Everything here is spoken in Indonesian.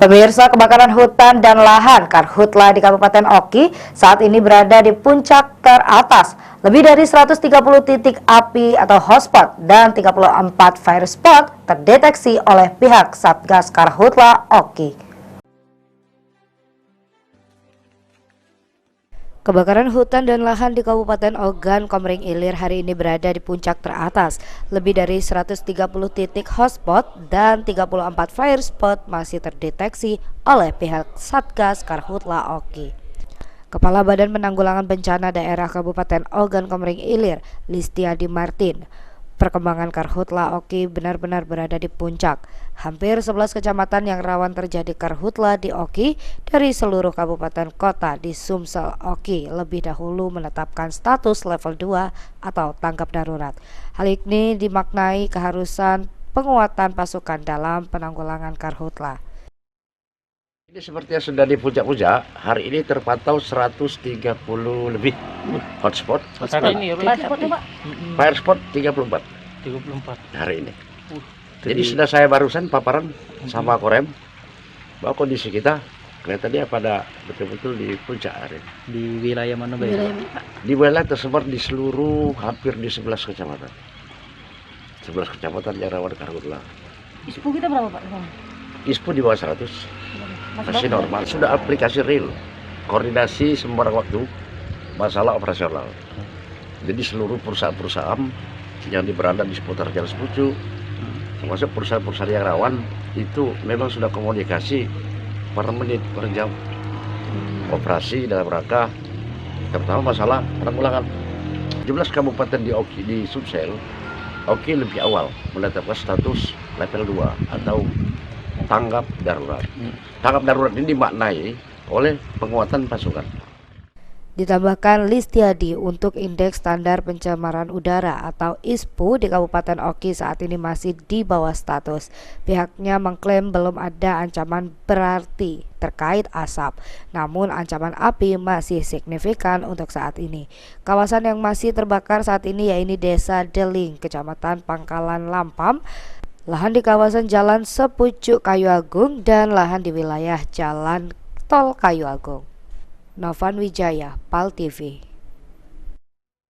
Pemirsa, kebakaran hutan dan lahan Karhutla di Kabupaten Oki saat ini berada di puncak teratas. Lebih dari 130 titik api atau hotspot dan 34 fire spot terdeteksi oleh pihak Satgas Karhutla Oki. Kebakaran hutan dan lahan di Kabupaten Ogan Komering Ilir hari ini berada di puncak teratas. Lebih dari 130 titik hotspot dan 34 fire spot masih terdeteksi oleh pihak Satgas Karhutla Oki. Kepala Badan Penanggulangan Bencana Daerah Kabupaten Ogan Komering Ilir, Listiadi Martin, perkembangan Karhutla Oki benar-benar berada di puncak. Hampir 11 kecamatan yang rawan terjadi Karhutla di Oki dari seluruh kabupaten kota di Sumsel Oki lebih dahulu menetapkan status level 2 atau tanggap darurat. Hal ini dimaknai keharusan penguatan pasukan dalam penanggulangan Karhutla. Ini seperti yang sudah di puncak-puncak, hari ini terpantau 130 lebih hotspot. Fire spot 34 hari ini. Jadi sudah saya barusan paparan sama Korem bahwa kondisi kita kelihatannya pada betul-betul di puncak hari ini. Di wilayah mana, Pak? Di wilayah tersebar di seluruh hampir di 11 kecamatan. 11 kecamatan yang rawan Karhutla. ISPU kita berapa, Pak? ISPU di bawah 100. Masih normal, sudah aplikasi real, koordinasi sembarang waktu, masalah operasional. Jadi seluruh perusahaan-perusahaan yang berada di seputar Jalan Sepucuk, termasuk perusahaan-perusahaan yang rawan, itu memang sudah komunikasi per menit, per jam. Operasi dalam rangka, terutama masalah penanggulangan. 17 kabupaten di Oki, di Sumsel, Oki lebih awal menetapkan status level 2 atau tanggap darurat. Tanggap darurat ini dimaknai oleh penguatan pasukan. Ditambahkan Listiadi untuk indeks standar pencemaran udara atau ISPU di Kabupaten Oki saat ini masih di bawah status. Pihaknya mengklaim belum ada ancaman berarti terkait asap, namun ancaman api masih signifikan untuk saat ini. Kawasan yang masih terbakar saat ini yaitu Desa Deling, Kecamatan Pangkalan Lampam, lahan di kawasan Jalan Sepucuk Kayu Agung, dan lahan di wilayah Jalan Tol Kayu Agung. Novan Wijaya, PAL TV.